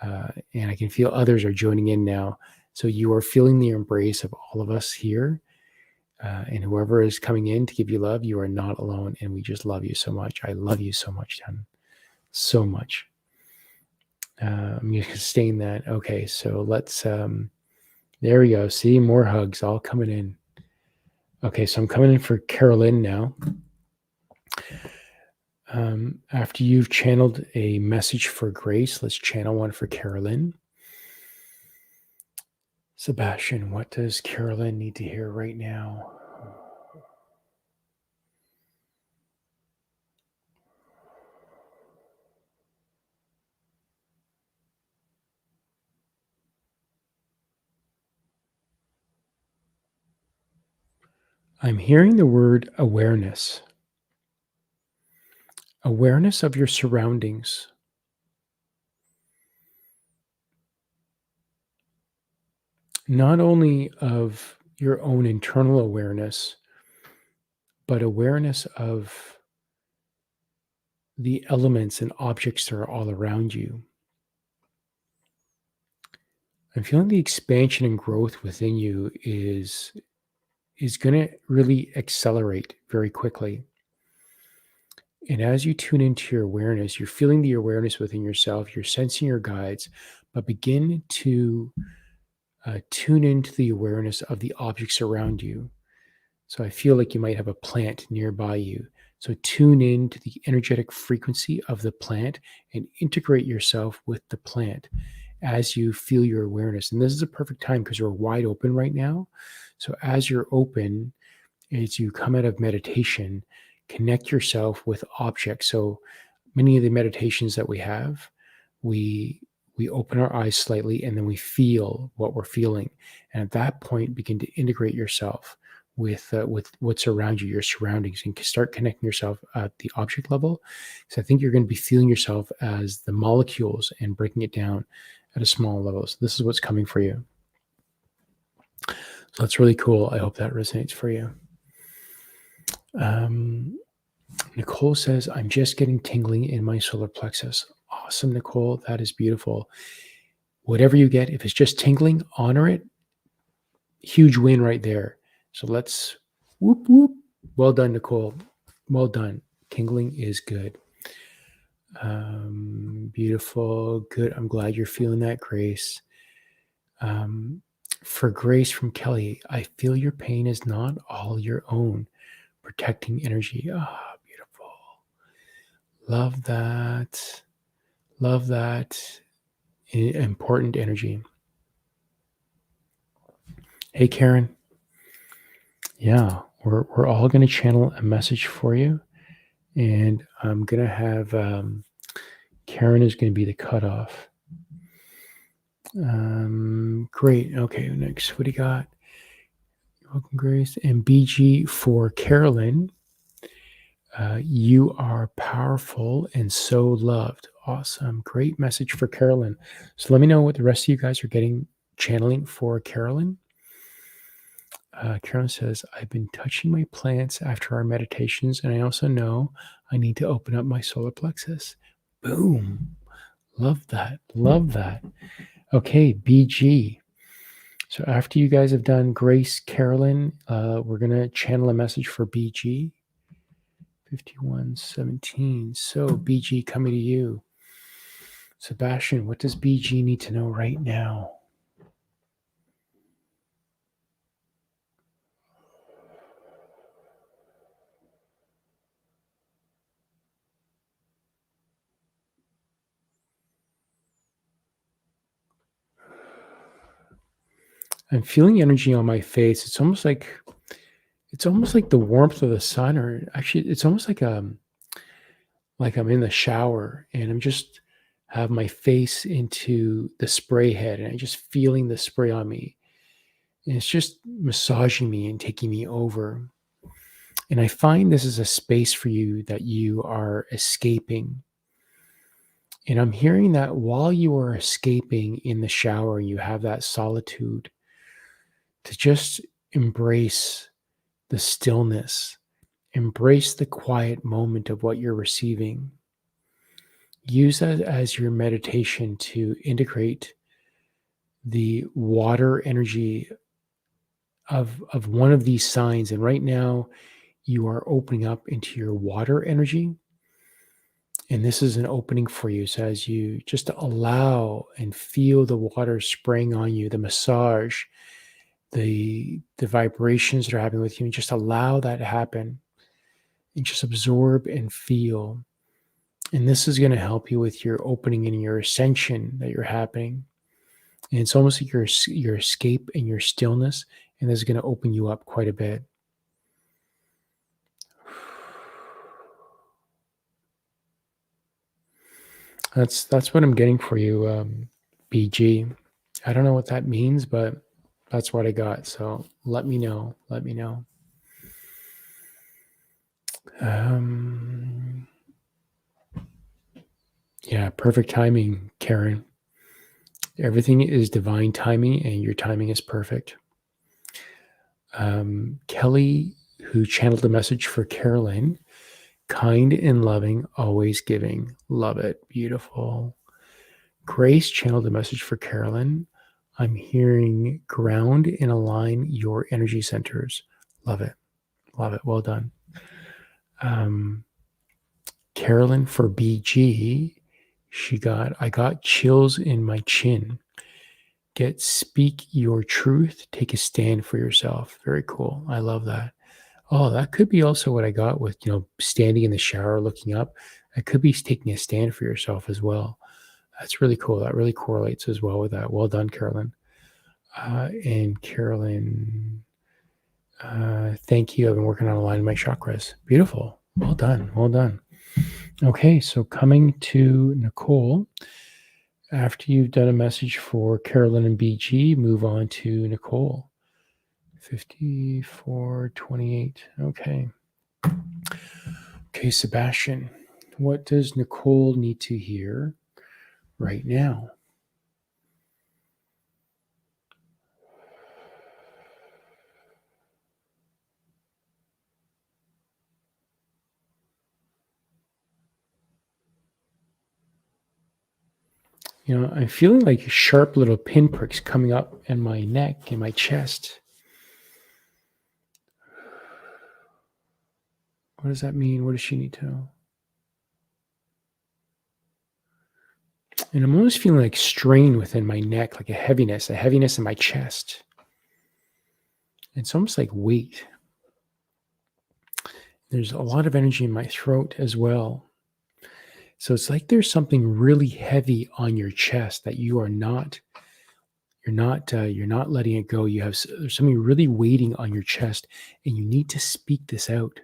and I can feel others are joining in now. So you are feeling the embrace of all of us here. And whoever is coming in to give you love, you are not alone. And we just love you so much. I love you so much, Jen. So much. I'm going to sustain that. Okay, so let's, there we go. See, more hugs all coming in. Okay, so I'm coming in for Kerilyn now. After you've channeled a message for Grace, let's channel one for Kerilyn. Sebastien, what does Kerilyn need to hear right now? I'm hearing the word awareness. Awareness of your surroundings. Not only of your own internal awareness, but awareness of the elements and objects that are all around you. I'm feeling the expansion and growth within you is going to really accelerate very quickly. And as you tune into your awareness, you're feeling the awareness within yourself, you're sensing your guides, but begin to tune into the awareness of the objects around you. So I feel like you might have a plant nearby you. So tune in to the energetic frequency of the plant and integrate yourself with the plant as you feel your awareness. And this is a perfect time because you're wide open right now. So as you're open, as you come out of meditation, connect yourself with objects. So many of the meditations that we have, we open our eyes slightly and then we feel what we're feeling. And at that point, begin to integrate yourself with what's around you, your surroundings, and start connecting yourself at the object level. So I think you're going to be feeling yourself as the molecules and breaking it down at a small level. So this is what's coming for you. So that's really cool. I hope that resonates for you. Nicole says, I'm just getting tingling in my solar plexus. Awesome, Nicole. That is beautiful. Whatever you get, if it's just tingling, honor it. Huge win right there. So let's whoop, whoop. Well done, Nicole. Well done. Tingling is good. Beautiful. Good. I'm glad you're feeling that, Grace. For Grace from Kelly, I feel your pain is not all your own. Protecting energy. Ah, beautiful. Love that. Love that. Important energy. Hey, Karen. Yeah, we're all going to channel a message for you. And I'm going to have Karen is going to be the cutoff. Great. Okay, next. What do you got? Welcome, Grace. And BG for Kerilyn. You are powerful and so loved. Awesome. Great message for Kerilyn. So let me know what the rest of you guys are getting channeling for Kerilyn. Carolyn says, I've been touching my plants after our meditations, and I also know I need to open up my solar plexus. Boom. Love that. Love that. Okay, BG. So after you guys have done Grace, Kerilyn, we're going to channel a message for BG. 5117. So BG, coming to you. Sebastien, what does BG need to know right now? I'm feeling energy on my face. It's almost like the warmth of the sun, or actually it's almost like I'm in the shower and I'm just have my face into the spray head and I'm just feeling the spray on me. And it's just massaging me and taking me over. And I find this is a space for you that you are escaping. And I'm hearing that while you are escaping in the shower, you have that solitude to just embrace the stillness, embrace the quiet moment of what you're receiving. Use that as your meditation to integrate the water energy of one of these signs. And right now, you are opening up into your water energy. And this is an opening for you. So as you just allow and feel the water spraying on you, the massage, the vibrations that are happening with you, and just allow that to happen and just absorb and feel. And this is going to help you with your opening and your ascension that you're happening. And it's almost like your escape and your stillness, and this is going to open you up quite a bit. That's what I'm getting for you, BG. I don't know what that means, but that's what I got. So let me know. Let me know. Yeah, perfect timing, Karen. Everything is divine timing, and your timing is perfect. Kelly, who channeled the message for Kerilyn, kind and loving, always giving. Love it. Beautiful. Grace channeled the message for Kerilyn. I'm hearing ground and align your energy centers. Love it. Love it. Well done. Kerilyn for BG, I got chills in my chin. Speak your truth. Take a stand for yourself. Very cool. I love that. Oh, that could be also what I got with, standing in the shower, looking up. That could be taking a stand for yourself as well. That's really cool. That really correlates as well with that. Well done, Kerilyn. And Kerilyn, thank you. I've been working on aligning my chakras. Beautiful. Well done. Well done. Okay, so coming to Nicole. After you've done a message for Kerilyn and BG, move on to Nicole. 5428. Okay. Okay, Sebastien, what does Nicole need to hear right now? I'm feeling like sharp little pinpricks coming up in my neck, in my chest. What does that mean? What does she need to know? And I'm almost feeling like strain within my neck, like a heaviness in my chest. It's almost like weight. There's a lot of energy in my throat as well. So it's like there's something really heavy on your chest that you're not letting it go. There's something really weighting on your chest, and you need to speak this out.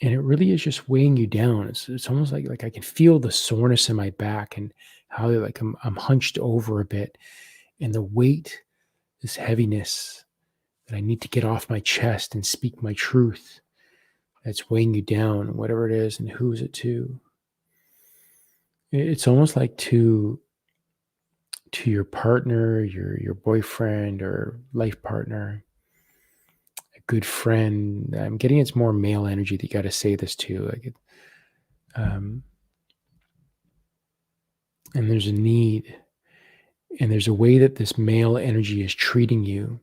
And it really is just weighing you down. It's almost like I can feel the soreness in my back and how like I'm hunched over a bit, and the weight, this heaviness that I need to get off my chest and speak my truth. That's weighing you down, whatever it is, and who is it to? It's almost like to your partner, your boyfriend or life partner, a good friend. I'm getting it's more male energy that you got to say this to. Um, and there's a need, and there's a way that this male energy is treating you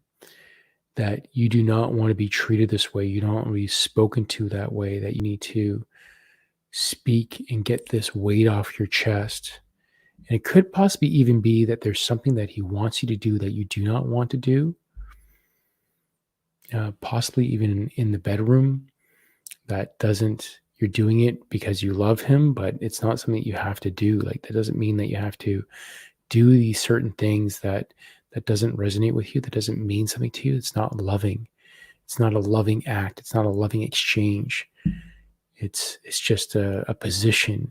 that you do not want to be treated this way. You don't want to be spoken to that way. That you need to speak and get this weight off your chest. And it could possibly even be that there's something that he wants you to do that you do not want to do. Possibly even in the bedroom you're doing it because you love him, but it's not something that you have to do. Like that doesn't mean that you have to do these certain things that doesn't resonate with you, that doesn't mean something to you. It's not loving. It's not a loving act. It's not a loving exchange. It's just a position.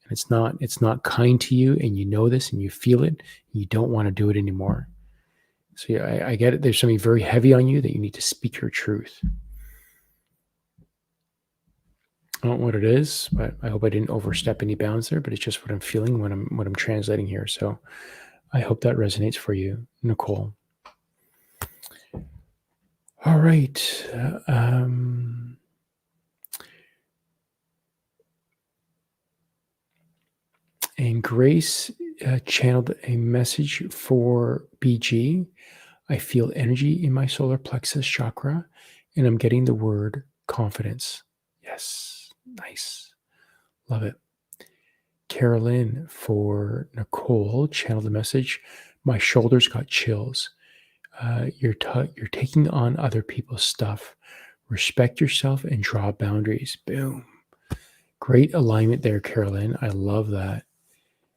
And it's not kind to you, and you know this and you feel it, and you don't want to do it anymore. So yeah, I get it. There's something very heavy on you that you need to speak your truth. I don't know what it is, but I hope I didn't overstep any bounds there, but it's just what I'm feeling when I'm translating here. So I hope that resonates for you, Nicole. All right. And Grace channeled a message for BG. I feel energy in my solar plexus chakra, and I'm getting the word confidence. Yes, nice. Love it. Kerilyn for Nicole channeled the message. My shoulders got chills. You're taking on other people's stuff. Respect yourself and draw boundaries. Boom. Great alignment there, Kerilyn. I love that.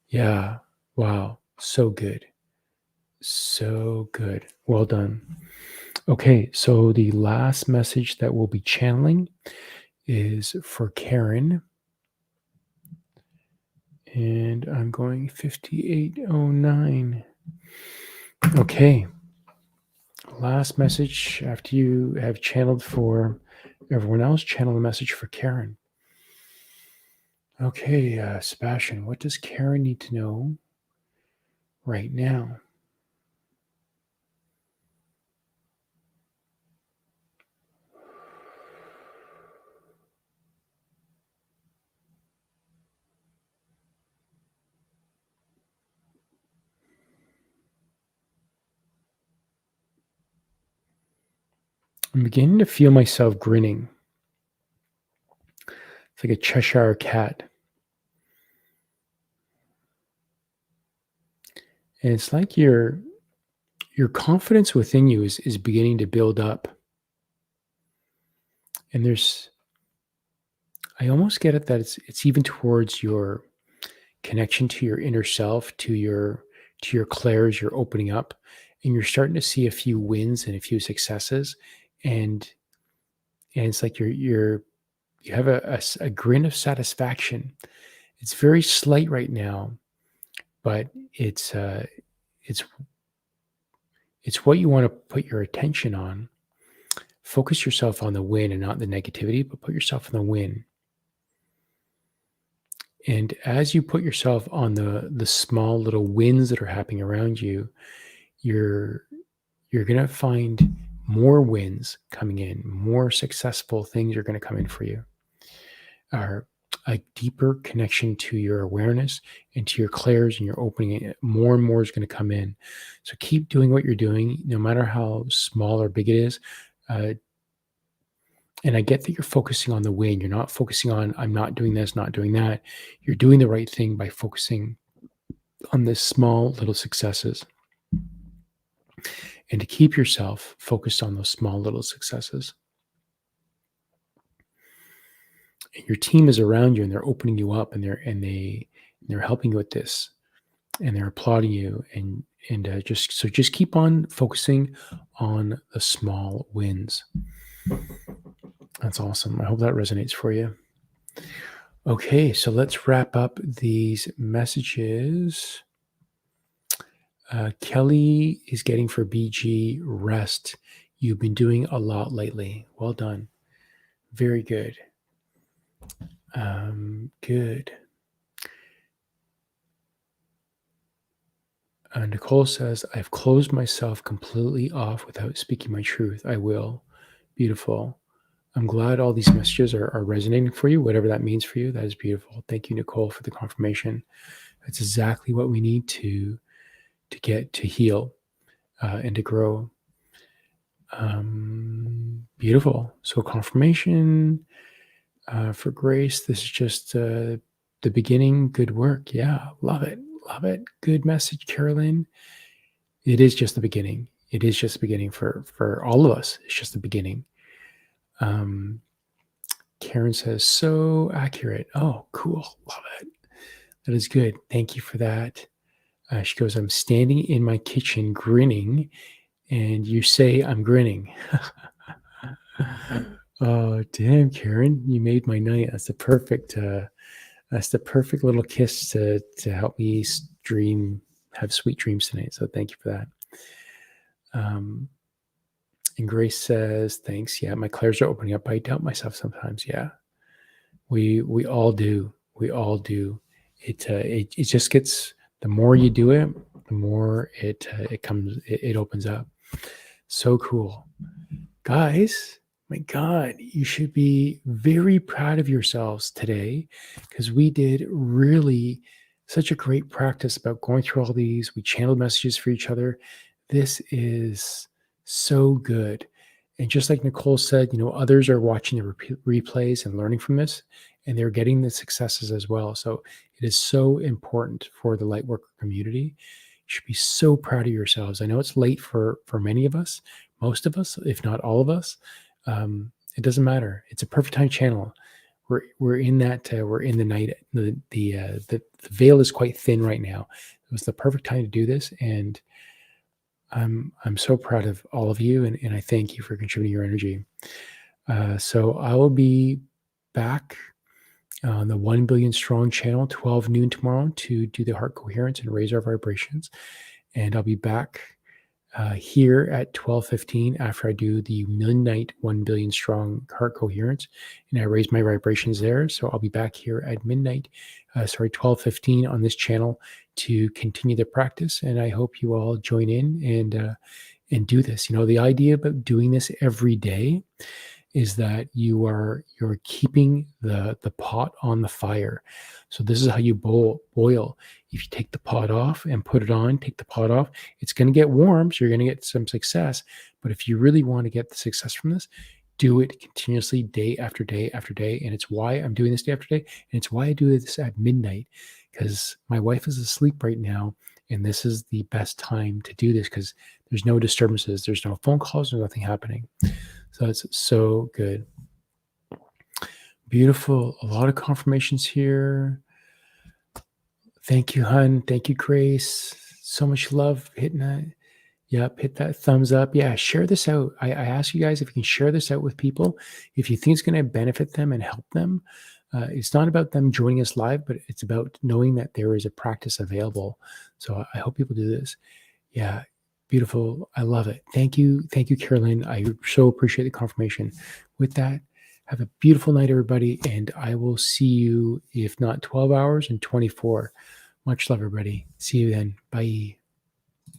Yeah. Wow. So good. So good. Well done. Okay. So the last message that we'll be channeling is for Karen. And I'm going 5809. Okay. Last message after you have channeled for everyone else, channel a message for Karen. Okay, Sebastien, what does Karen need to know right now? I'm beginning to feel myself grinning. It's like a Cheshire cat. And it's like your confidence within you is beginning to build up. And I almost get it that it's even towards your connection to your inner self, to your clairs, you're opening up, and you're starting to see a few wins and a few successes, and it's like you have a grin of satisfaction. It's very slight right now, but it's what you want to put your attention on. Focus yourself on the win and not the negativity, but put yourself on the win. And as you put yourself on the small little wins that are happening around you, you're going to find more wins coming in, more successful things are going to come in for you. A deeper connection to your awareness and to your clairs, and you're opening it, more and more is going to come in. So keep doing what you're doing, no matter how small or big it is. And And I get that you're focusing on the win. You're not focusing on, I'm not doing this, not doing that. You're doing the right thing by focusing on the small little successes, and to keep yourself focused on those small little successes. And your team is around you, and they're opening you up, and they're helping you with this, and they're applauding you, and just keep on focusing on the small wins. That's awesome. I hope that resonates for you. Okay, so let's wrap up these messages. Kelly is getting for BG rest. You've been doing a lot lately. Well done. Very good. Good. Nicole says, I've closed myself completely off without speaking my truth. I will. Beautiful. I'm glad all these messages are resonating for you, whatever that means for you. That is beautiful. Thank you, Nicole, for the confirmation. That's exactly what we need to get to heal and to grow. Beautiful. So confirmation for Grace. This is just the beginning. Good work. Yeah, love it. Love it. Good message, Kerilyn. It is just the beginning. It is just the beginning for all of us. It's just the beginning. Karen says, so accurate. Oh, cool. Love it. That is good. Thank you for that. She goes, I'm standing in my kitchen grinning, and you say I'm grinning. Oh, damn, Karen, you made my night. That's the perfect little kiss to help me have sweet dreams tonight. So thank you for that. And Grace says, thanks. Yeah, my clairs are opening up. I doubt myself sometimes. Yeah, we all do. We all do. It just gets, the more you do it, the more it opens up. So cool. Guys, my God, you should be very proud of yourselves today, because we did really such a great practice about going through all these. We channeled messages for each other. This is so good. And just like Nicole said, others are watching the replays and learning from this, and they're getting the successes as well. So it is so important for the Lightworker community. You should be so proud of yourselves. I know it's late for many of us, most of us, if not all of us. It doesn't matter. It's a perfect time channel. We're in that. We're in the night. The veil is quite thin right now. It was the perfect time to do this, and I'm so proud of all of you, and I thank you for contributing your energy. So I will be back on the 1 Billion Strong channel, 12 noon tomorrow, to do the heart coherence and raise our vibrations. And I'll be back here at 12:15 after I do the midnight 1 Billion Strong heart coherence, and I raise my vibrations there. So I'll be back here at 12:15 on this channel to continue the practice. And I hope you all join in and do this. The idea about doing this every day is that you're keeping the pot on the fire. So this is how you boil. If you take the pot off and put it on, take the pot off, it's going to get warm, so you're going to get some success. But if you really want to get the success from this, do it continuously, day after day after day. And it's why I'm doing this day after day. And it's why I do this at midnight, because my wife is asleep right now. And this is the best time to do this, because there's no disturbances. There's no phone calls. There's nothing happening. So it's so good. Beautiful. A lot of confirmations here. Thank you, hun. Thank you, Grace. So much love hitting that. Yep, hit that thumbs up. Yeah, share this out. I ask you guys if you can share this out with people. If you think it's going to benefit them and help them, it's not about them joining us live, but it's about knowing that there is a practice available. So I hope people do this. Yeah, beautiful. I love it. Thank you. Thank you, Kerilyn. I so appreciate the confirmation. With that, have a beautiful night, everybody. And I will see you, if not 12 hours, in 24. Much love, everybody. See you then. Bye.